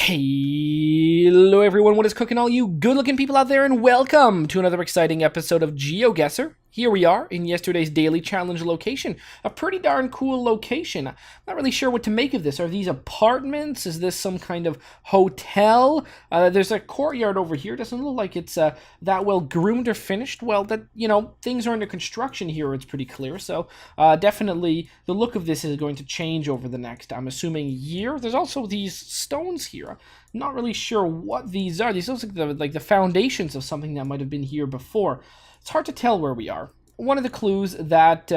Hello everyone, what is cooking all you good-looking people out there, and welcome to another exciting episode of GeoGuessr. Here we are in yesterday's daily challenge location. A pretty darn cool location. I'm not really sure what to make of this. Are these apartments? Is this some kind of hotel? There's a courtyard over here. Doesn't look like it's that well groomed or finished. Well, things are under construction here. It's pretty clear. So definitely the look of this is going to change over the next, I'm assuming, year. There's also these stones here. I'm not really sure what these are. These look like the foundations of something that might have been here before. It's hard to tell where we are. One of the clues that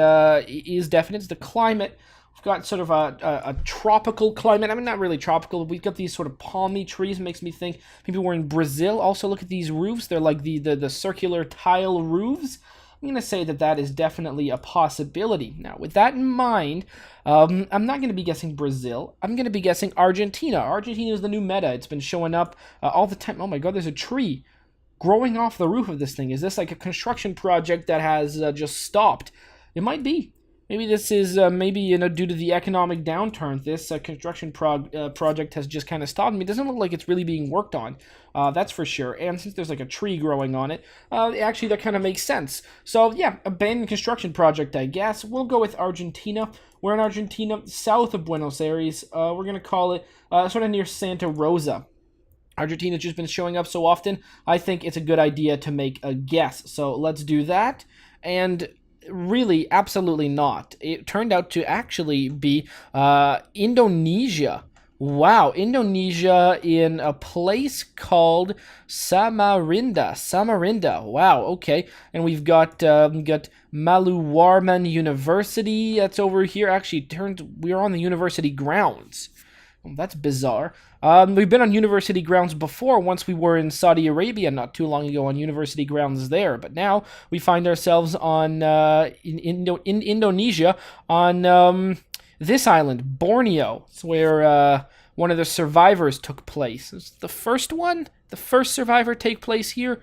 is definite is the climate. We've got sort of a tropical climate. I mean, not really tropical. We've got these sort of palmy trees. Makes me think maybe we're in Brazil. Also, look at these roofs. They're like the circular tile roofs. I'm going to say that is definitely a possibility. Now, with that in mind, I'm not going to be guessing Brazil. I'm going to be guessing Argentina. Argentina is the new meta. It's been showing up all the time. Oh my god, there's a tree growing off the roof of this thing. Is this like a construction project that has just stopped? It might be. Maybe this is due to the economic downturn. This construction project has just kind of stopped. I mean, it doesn't look like it's really being worked on. That's for sure. And since there's like a tree growing on it, actually that kind of makes sense. So yeah, abandoned construction project, I guess. We'll go with Argentina. We're in Argentina, south of Buenos Aires. We're gonna call it sort of near Santa Rosa. Argentina's just been showing up so often, I think it's a good idea to make a guess. So let's do that. And really, absolutely not. It turned out to actually be Indonesia. Wow, Indonesia in a place called Samarinda. Samarinda. Wow, okay. And we've got Maluwarman University. That's over here. Actually, we're on the university grounds. Well, that's bizarre. We've been on university grounds before. Once we were in Saudi Arabia not too long ago on university grounds there. But now we find ourselves on in Indonesia on this island, Borneo. It's where one of the survivors took place. Is the first one? The first survivor take place here?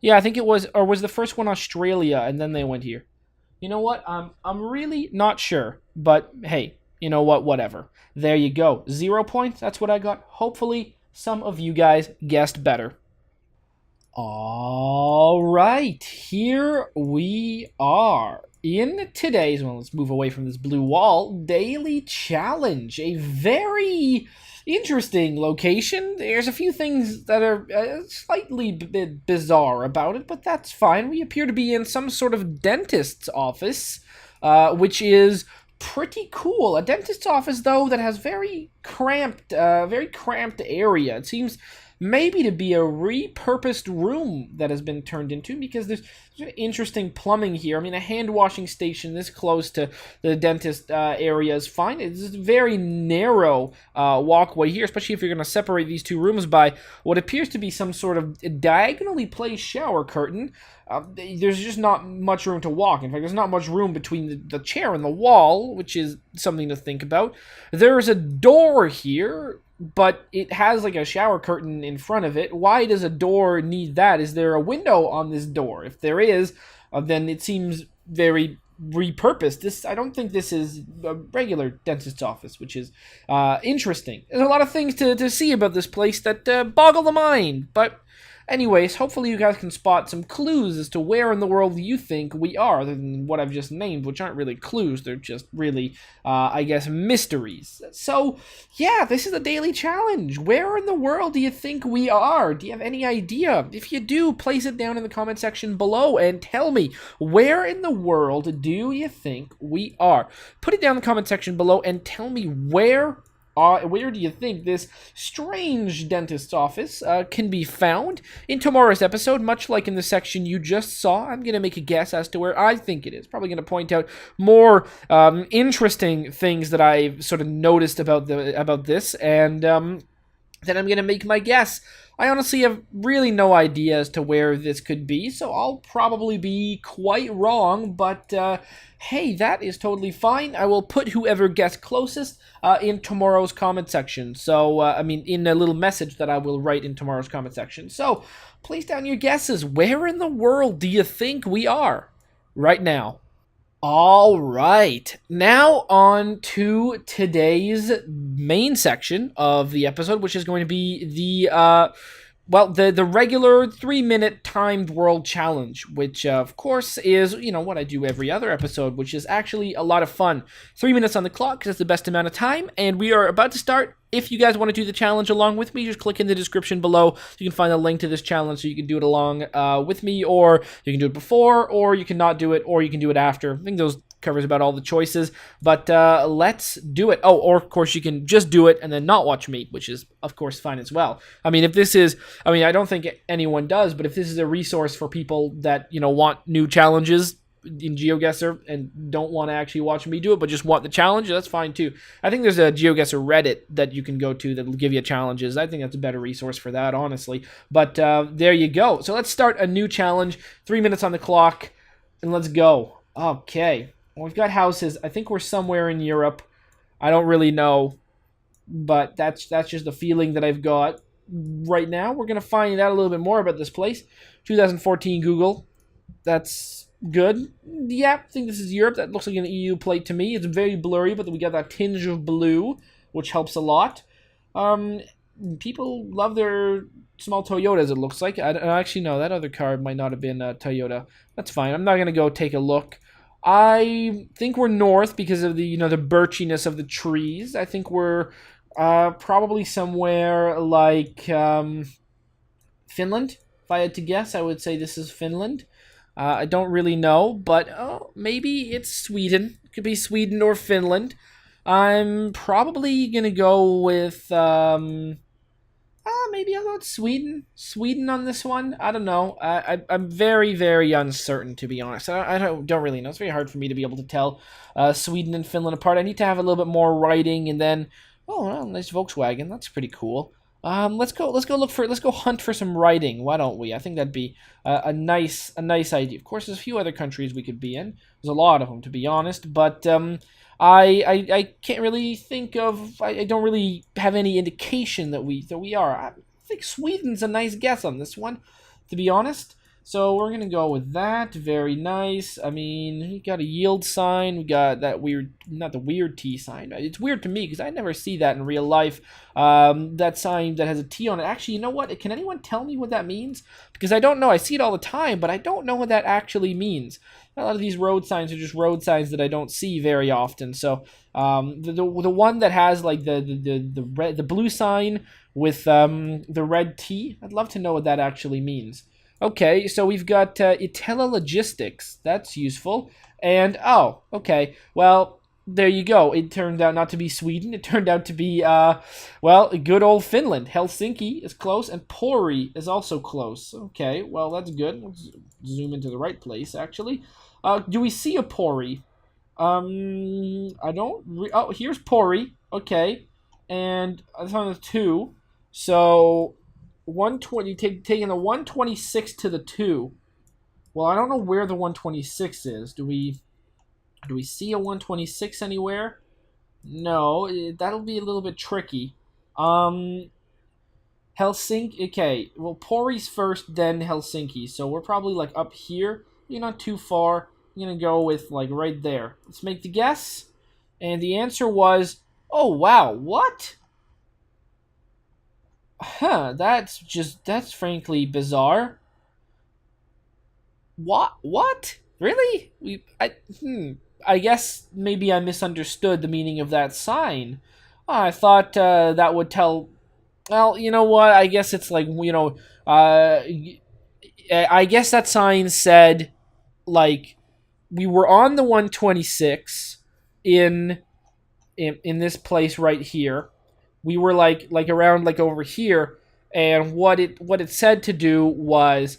Yeah, I think it was. Or was the first one Australia and then they went here? You know what? I'm really not sure. But hey, you know what? Whatever. There you go. 0 points. That's what I got. Hopefully, some of you guys guessed better. All right. Here we are. In today's, well, let's move away from this blue wall, daily challenge. A very interesting location. There's a few things that are slightly bizarre about it, but that's fine. We appear to be in some sort of dentist's office, which is pretty cool. A dentist's office, though, that has very cramped area. It seems maybe to be a repurposed room that has been turned into, because there's interesting plumbing here. I mean, a hand washing station this close to the dentist area is fine. It's a very narrow walkway here, especially if you're going to separate these two rooms by what appears to be some sort of diagonally placed shower curtain. There's just not much room to walk. In fact, there's not much room between the chair and the wall, which is something to think about. There's a door here, but it has like a shower curtain in front of it. Why does a door need that? Is there a window on this door? If there is, then it seems very repurposed. I don't think this is a regular dentist's office, which is interesting. There's a lot of things to see about this place that boggle the mind, but anyways, hopefully you guys can spot some clues as to where in the world you think we are, other than what I've just named, which aren't really clues. They're just really, I guess, mysteries. So, yeah, this is a daily challenge. Where in the world do you think we are? Do you have any idea? If you do, place it down in the comment section below and tell me, where in the world do you think we are? Put it down in the comment section below and tell me where do you think this strange dentist's office can be found? In tomorrow's episode, much like in the section you just saw, I'm going to make a guess as to where I think it is. Probably going to point out more interesting things that I've sort of noticed about this, and then I'm going to make my guess. I honestly have really no idea as to where this could be, so I'll probably be quite wrong, but hey, that is totally fine. I will put whoever guessed closest in tomorrow's comment section. So, in a little message that I will write in tomorrow's comment section. So, place down your guesses. Where in the world do you think we are right now? All right. Now on to today's main section of the episode, which is going to be the regular 3-minute timed world challenge, which of course is what I do every other episode, which is actually a lot of fun. 3 minutes on the clock because that's the best amount of time, and we are about to start. If you guys want to do the challenge along with me, just click in the description below. You can find a link to this challenge so you can do it along with me, or you can do it before, or you can not do it, or you can do it after. I think those covers about all the choices, but let's do it. Oh, or of course you can just do it and then not watch me, which is of course fine as well. I mean, I don't think anyone does, but if this is a resource for people that want new challenges in GeoGuessr and don't want to actually watch me do it, but just want the challenge, that's fine too. I think there's a GeoGuessr Reddit that you can go to that will give you challenges. I think that's a better resource for that, honestly. But there you go. So let's start a new challenge. 3 minutes on the clock, and let's go. Okay. Well, we've got houses. I think we're somewhere in Europe. I don't really know, but that's just the feeling that I've got right now. We're going to find out a little bit more about this place. 2014 Google. That's good. Yeah, I think this is Europe. That looks like an EU plate to me. It's very blurry, but we got that tinge of blue, which helps a lot. People love their small Toyotas, it looks like. I actually, no, that other car might not have been a Toyota. That's fine. I'm not going to go take a look. I think we're north because of the the birchiness of the trees. I think we're probably somewhere like Finland. If I had to guess, I would say this is Finland. I don't really know, but maybe it's Sweden. It could be Sweden or Finland. I'm probably gonna go with maybe I'll go with Sweden. Sweden on this one. I don't know. I'm very, very uncertain, to be honest. I don't really know. It's very hard for me to be able to tell Sweden and Finland apart. I need to have a little bit more writing, and then well, nice Volkswagen. That's pretty cool. Let's go hunt for some writing. Why don't we? I think that'd be a nice idea. Of course, there's a few other countries we could be in. There's a lot of them, to be honest, but I can't really think of. I don't really have any indication that we are. I think Sweden's a nice guess on this one, to be honest. So we're gonna go with that. Very nice. I mean, we got a yield sign. We got that weird, not the weird T sign. It's weird to me because I never see that in real life. That sign that has a T on it. Actually, you know what? Can anyone tell me what that means? Because I don't know. I see it all the time, but I don't know what that actually means. A lot of these road signs are just road signs that I don't see very often. So the one that has like the blue sign with the red T, I'd love to know what that actually means. Okay, so we've got Itella Logistics. That's useful. And, oh, okay. Well, there you go. It turned out not to be Sweden. It turned out to be, good old Finland. Helsinki is close, and Pori is also close. Okay, well, that's good. Let's zoom into the right place, actually. Do we see a Pori? I don't... oh, here's Pori. Okay. And that's on the 2. So... 120, taking the 126 to the 2. Well, I don't know where the 126 is. Do we see a 126 anywhere? No, that'll be a little bit tricky. Helsinki. Okay, well, Pori's first, then Helsinki. So we're probably like up here. You're not too far. I'm gonna go with like right there. Let's make the guess. And the answer was, oh wow, what? Huh, that's frankly bizarre. What? Really? I guess maybe I misunderstood the meaning of that sign. I thought that would tell. Well, you know what? I guess it's like I guess that sign said like we were on the 126 in this place right here. We were like around like over here, and what it said to do was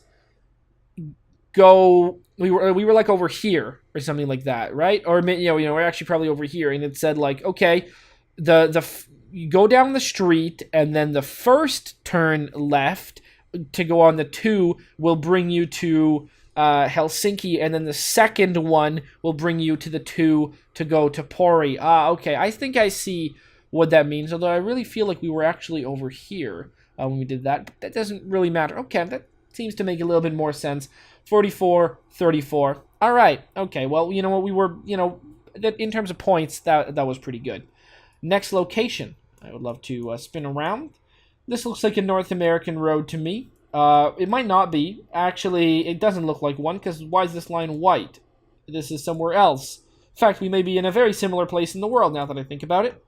go. We were like over here or something like that, right? Or we're actually probably over here, and it said like, okay, you go down the street, and then the first turn left to go on the 2 will bring you to Helsinki, and then the second one will bring you to the 2 to go to Pori. Okay, I think I see what that means, although I really feel like we were actually over here when we did that, but that doesn't really matter. Okay, seems to make a little bit more sense. 44, 34. All right. Okay. Well, you know what? We were, in terms of points, that was pretty good. Next location. I would love to spin around. This looks like a North American road to me. It might not be. Actually, it doesn't look like one, because why is this line white? This is somewhere else. In fact, we may be in a very similar place in the world now that I think about it.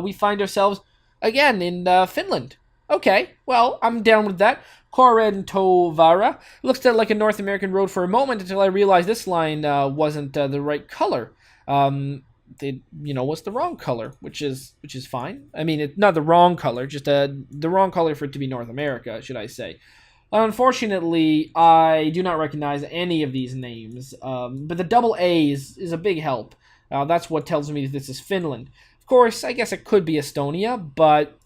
We find ourselves, again, in Finland. Okay, well, I'm down with that. Korentovara. Looks like a North American road for a moment until I realized this line wasn't the right color. It was the wrong color, which is fine. I mean, it's not the wrong color, just the wrong color for it to be North America, should I say. Unfortunately, I do not recognize any of these names, but the double A is a big help. That's what tells me that this is Finland. Of course, I guess it could be Estonia, but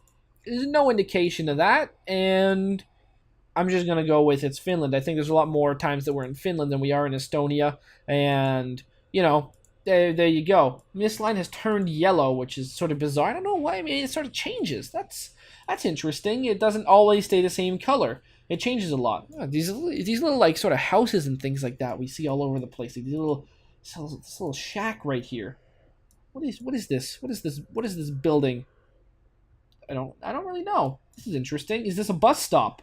there's no indication of that, and I'm just going to go with it's Finland. I think there's a lot more times that we're in Finland than we are in Estonia, and, there you go. I mean, this line has turned yellow, which is sort of bizarre. I don't know why. I mean, it sort of changes. That's interesting. It doesn't always stay the same color. It changes a lot. These little like sort of houses and things like that we see all over the place. Like this little shack right here. What is this? What is this building? I don't really know. This is interesting. Is this a bus stop?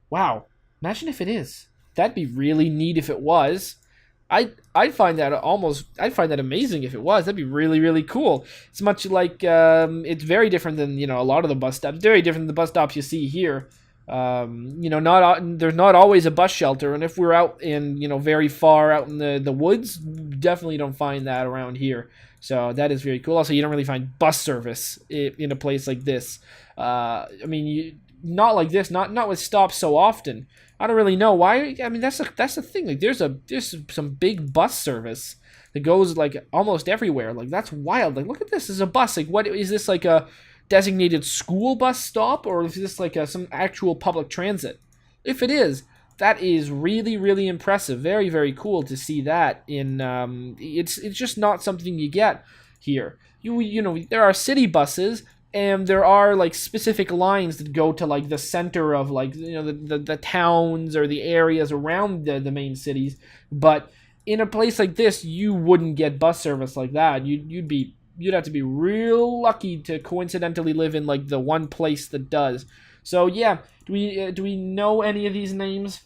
Wow. Imagine if it is. That'd be really neat if it was. I'd find that amazing if it was. That'd be really, really cool. It's much like it's very different than a lot of the bus stops. Very different than the bus stops you see here. There's not always a bus shelter, and if we're out in very far out in the woods, definitely don't find that around here. So that is very cool. Also, you don't really find bus service in a place like this. Not like this. Not with stops so often. I don't really know why. I mean, that's the thing. Like, there's some big bus service that goes like almost everywhere. Like, that's wild. Like, look at this. This is a bus. Like, what is this, like a designated school bus stop, or is this like some actual public transit? If it is, that is really, really impressive. Very, very cool to see that. It's just not something you get here. There are city buses. And there are like specific lines that go to like the center of like the towns or the areas around the main cities. But in a place like this, you wouldn't get bus service like that. You'd have to be real lucky to coincidentally live in like the one place that does. So yeah, do we know any of these names?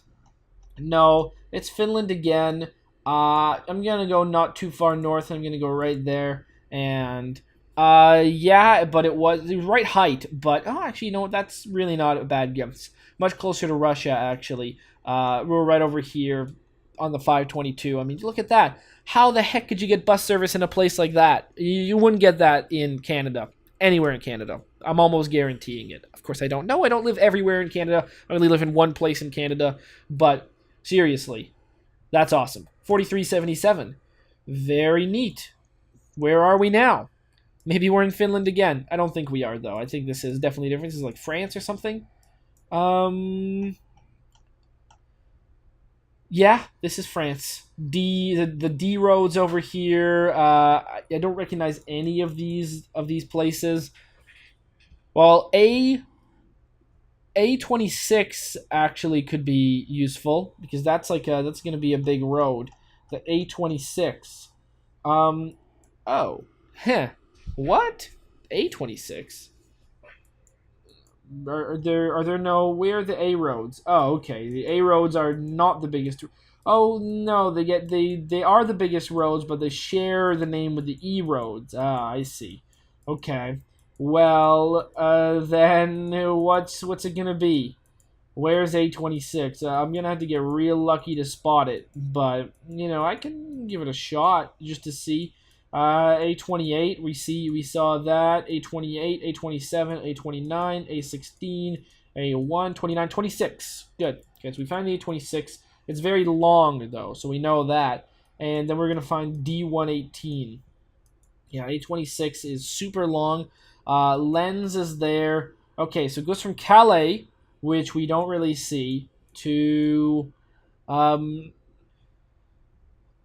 No, it's Finland again. I'm gonna go not too far north. I'm gonna go right there and. Yeah, but it was right height, but actually, that's really not a bad guess. Much closer to Russia, actually. We're right over here on the 522. I mean, look at that. How the heck could you get bus service in a place like that? You wouldn't get that in Canada. Anywhere in Canada. I'm almost guaranteeing it. Of course, I don't know. I don't live everywhere in Canada. I only live in one place in Canada. But seriously, that's awesome. 4377. Very neat. Where are we now? Maybe we're in Finland again. I don't think we are, though. I think this is definitely different. This is like France or something. Yeah, this is France. The D roads over here. I don't recognize any of these places. Well, A26 actually could be useful because that's going to be a big road. The A26. Oh. Huh. What? A26? Are there no... Where are the A roads? Oh, okay. The A roads are not the biggest... Oh, no. They are the biggest roads, but they share the name with the E roads. Ah, I see. Okay. Well, then what's it gonna be? Where's A26? I'm gonna have to get real lucky to spot it, but I can give it a shot just to see. A28, we saw that. A28, A27, A29, A16, A1, 29, 26. Good. Okay, so we find the A26. It's very long though, so we know that. And then we're gonna find D118. Yeah, A26 is super long. Lens is there. Okay, so it goes from Calais, which we don't really see, to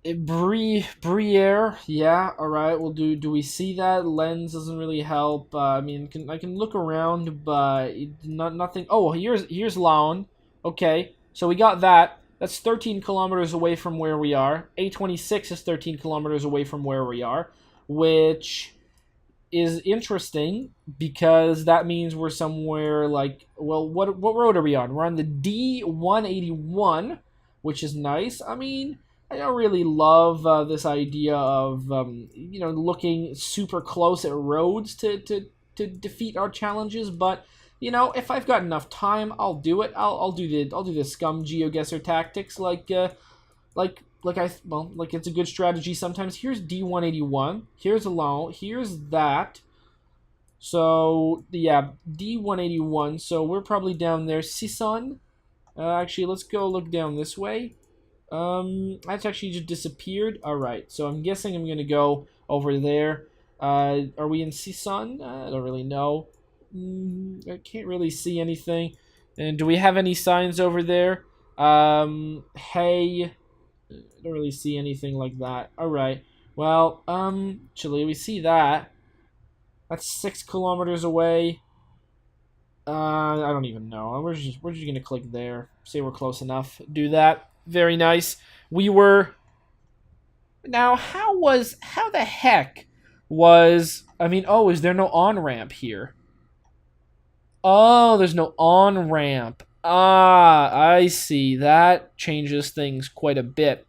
Briere. Yeah, all right. Well, do we see that? Lens doesn't really help. I mean, I can look around, but nothing. Oh, here's Laon. Okay, so we got that. That's 13 kilometers away from where we are. A26 is 13 kilometers away from where we are, which is interesting because that means we're somewhere like, well, what road are we on? We're on the D181, which is nice. I mean, I don't really love this idea of looking super close at roads to defeat our challenges, but if I've got enough time, I'll do it. I'll do the scum GeoGuessr tactics like it's a good strategy sometimes. Here's D181. Here's alone. Here's that. So yeah, D181. So we're probably down there. Sison. Actually, let's go look down this way. That's actually just disappeared. All right. So I'm guessing I'm gonna go over there. Are we in Sison? I don't really know. I can't really see anything. And do we have any signs over there? Hey. I don't really see anything like that. All right. Well, actually, we see that. That's 6 kilometers away. I don't even know. We're just gonna click there. Say we're close enough. Do that. Very nice. We were. Now, how the heck was? I mean, oh, is there no on ramp here? Oh, there's no on ramp. Ah, I see. That changes things quite a bit.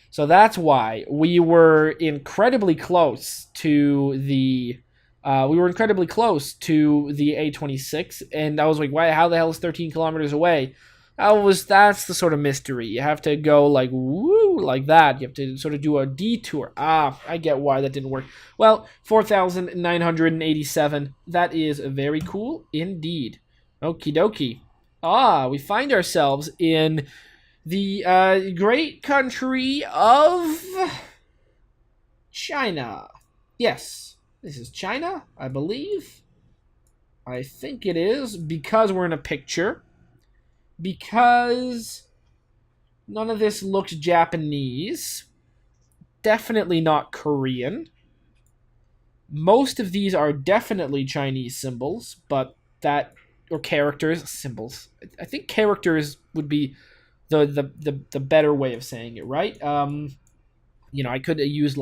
So that's why we were incredibly close to the. We were incredibly close to the A26, and I was like, "Why? How the hell is 13 kilometers away?" That's the sort of mystery. You have to go like woo like that. You have to sort of do a detour. Ah, I get why that didn't work. Well, 4,987. That is very cool indeed. Okie dokie. Ah, we find ourselves in the great country of China. Yes, this is China, I believe. I think it is because we're in a picture. Because none of this looks Japanese. Definitely not Korean. Most of these are definitely Chinese symbols, but or characters, symbols. I think characters would be the better way of saying it, right? I could use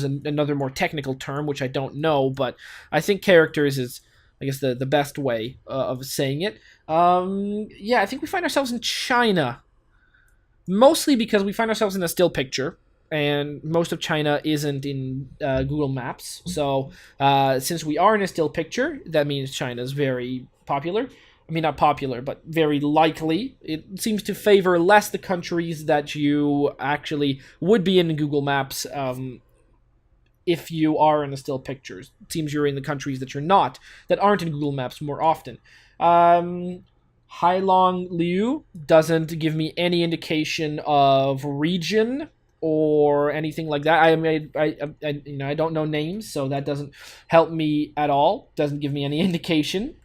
another more technical term, which I don't know, but I think characters is, I guess, the best way of saying it. Yeah, I think we find ourselves in China, mostly because we find ourselves in a still picture, and most of China isn't in Google Maps. So since we are in a still picture, that means China's very popular. I mean, not popular, but very likely. It seems to favor less the countries that you actually would be in Google Maps if you are in the still pictures. It seems you're in the countries that you're not, that aren't in Google Maps more often. Hailong Liu doesn't give me any indication of region or anything like that. I don't know names, so that doesn't help me at all. Doesn't give me any indication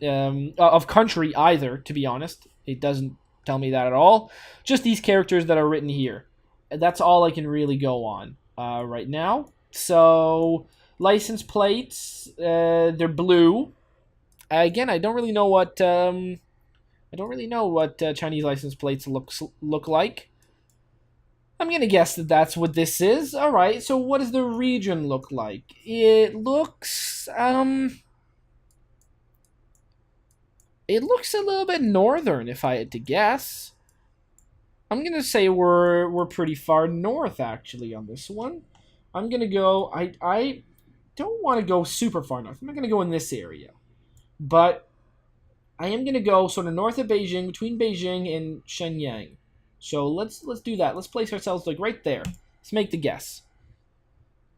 of country either, to be honest. It doesn't tell me that at all. Just these characters that are written here. That's all I can really go on right now. So, license plates, they're blue. Again, I don't really know what Chinese license plates look like. I'm gonna guess that that's what this is. All right. So, what does the region look like? It looks a little bit northern, if I had to guess. I'm gonna say we're pretty far north actually on this one. I'm gonna go. I don't want to go super far north. I'm not gonna go in this area, but I am gonna go sort of north of Beijing, between Beijing and Shenyang. So let's do that. Let's place ourselves like right there. Let's make the guess.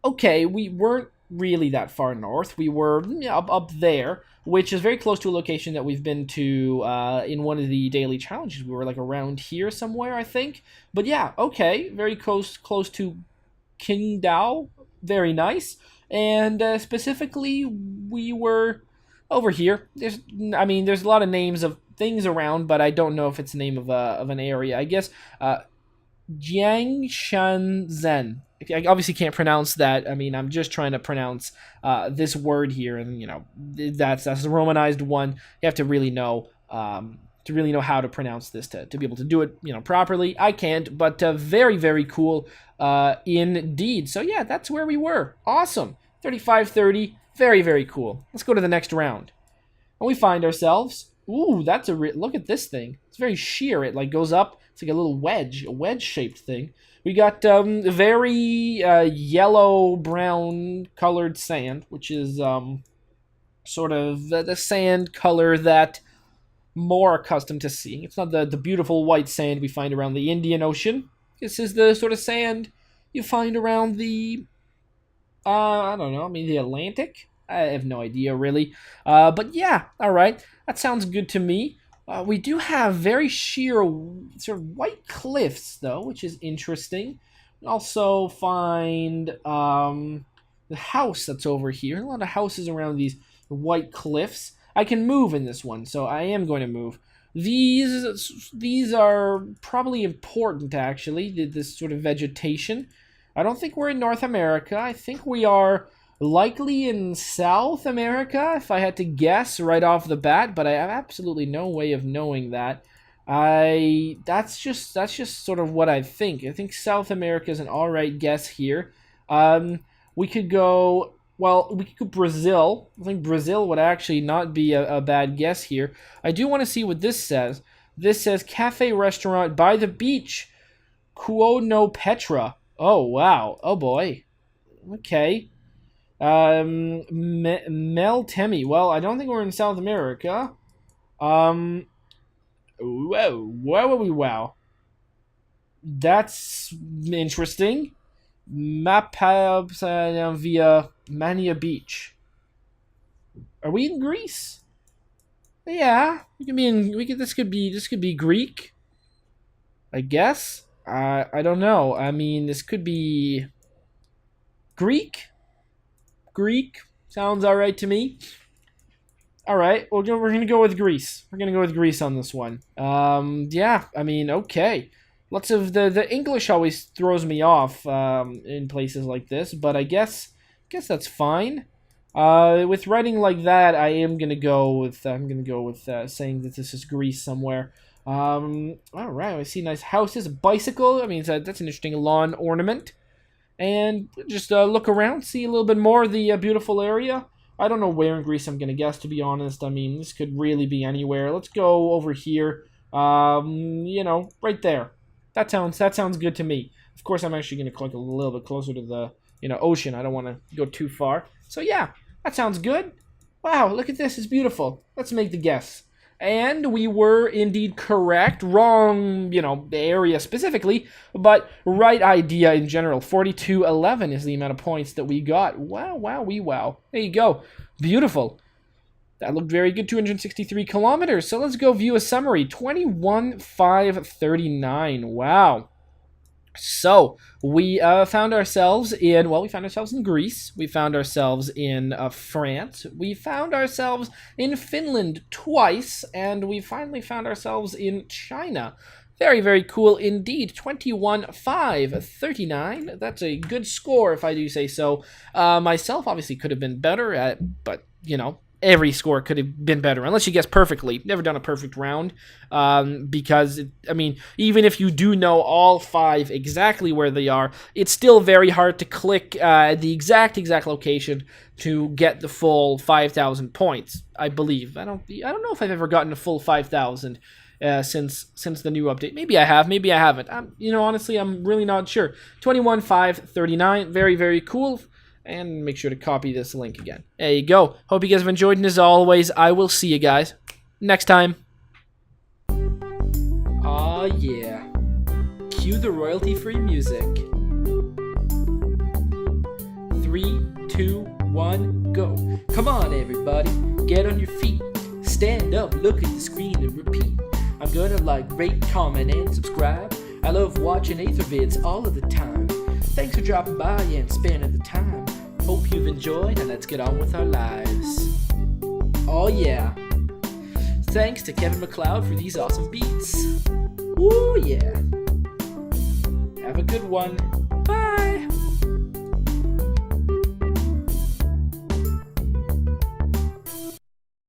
Okay, we weren't really that far north. We were up there, which is very close to a location that we've been to in one of the daily challenges. We were like around here somewhere, I think. But yeah, okay, very close to Qingdao. Very nice. And specifically, we were over here. There's a lot of names of things around, but I don't know if it's the name of an area. I guess Jiangshanzhen. I obviously can't pronounce that. I mean, I'm just trying to pronounce this word here, and that's a romanized one. You have to really know to really know how to pronounce this, to be able to do it, properly. I can't, but very, very cool indeed. So yeah, that's where we were. Awesome. 35-30. Very, very cool. Let's go to the next round. And we find ourselves... Ooh, that's look at this thing. It's very sheer. It like goes up. It's like a little wedge, a wedge-shaped thing. We got very yellow-brown colored sand, which is sort of the sand color that more accustomed to seeing. It's not the beautiful white sand we find around the Indian Ocean. This is the sort of sand you find around the, I don't know, maybe the Atlantic? I have no idea, really. But yeah, all right. That sounds good to me. We do have very sheer, sort of white cliffs, though, which is interesting. We also find the house that's over here. A lot of houses around these white cliffs. I can move in this one, so I am going to move. These are probably important, actually, this sort of vegetation. I don't think we're in North America. I think we are likely in South America, if I had to guess right off the bat, but I have absolutely no way of knowing that. That's just sort of what I think. I think South America is an alright guess here. We could go Brazil. I think Brazil would actually not be a bad guess here. I do want to see what this says. This says cafe restaurant by the beach, Cuono Petra. Oh wow. Oh boy. Okay. Meltemi. Well, I don't think we're in South America. Wow. That's interesting. Mapa via Mania Beach. Are we in Greece? Yeah, this could be Greek. I guess. I don't know. I mean, this could be Greek. Greek sounds all right to me. All right, we're gonna go with Greece. We're gonna go with Greece on this one. Yeah, I mean, okay. Lots of the English always throws me off in places like this, but I guess that's fine. With writing like that, I'm gonna go with saying that this is Greece somewhere. All right, I see nice houses, a bicycle. I mean, that's an interesting lawn ornament. And just look around, see a little bit more of the beautiful area. I don't know where in Greece I'm going to guess, to be honest. I mean, this could really be anywhere. Let's go over here, right there. That sounds good to me. Of course, I'm actually going to click a little bit closer to the, ocean. I don't want to go too far. So, yeah, that sounds good. Wow, look at this. It's beautiful. Let's make the guess. And we were indeed correct. Wrong, the area specifically, but right idea in general. 42-11 is the amount of points that we got. Wow, wow. There you go. Beautiful. That looked very good, 263 kilometers. So let's go view a summary. 21,539. Wow. So we found ourselves in Greece. We found ourselves in France. We found ourselves in Finland twice, and we finally found ourselves in China. Very, very cool indeed. 21,539. That's a good score, if I do say so. Myself obviously could have been better at it, but every score could have been better, unless you guess perfectly. Never done a perfect round, because, even if you do know all 5 exactly where they are, it's still very hard to click the exact location to get the full 5,000 points, I believe. I don't know if I've ever gotten a full 5,000 since the new update. Maybe I have, maybe I haven't. Honestly, I'm really not sure. 21,539, very, very cool. And make sure to copy this link again. There you go. Hope you guys have enjoyed, and as always, I will see you guys next time. Aw, yeah. Cue the royalty-free music. 3, 2, 1, go. Come on, everybody. Get on your feet. Stand up, look at the screen, and repeat. I'm gonna rate, comment, and subscribe. I love watching Ather vids all of the time. Thanks for dropping by and spending the time. Hope you've enjoyed, and let's get on with our lives. Oh yeah. Thanks to Kevin MacLeod for these awesome beats. Woo yeah. Have a good one.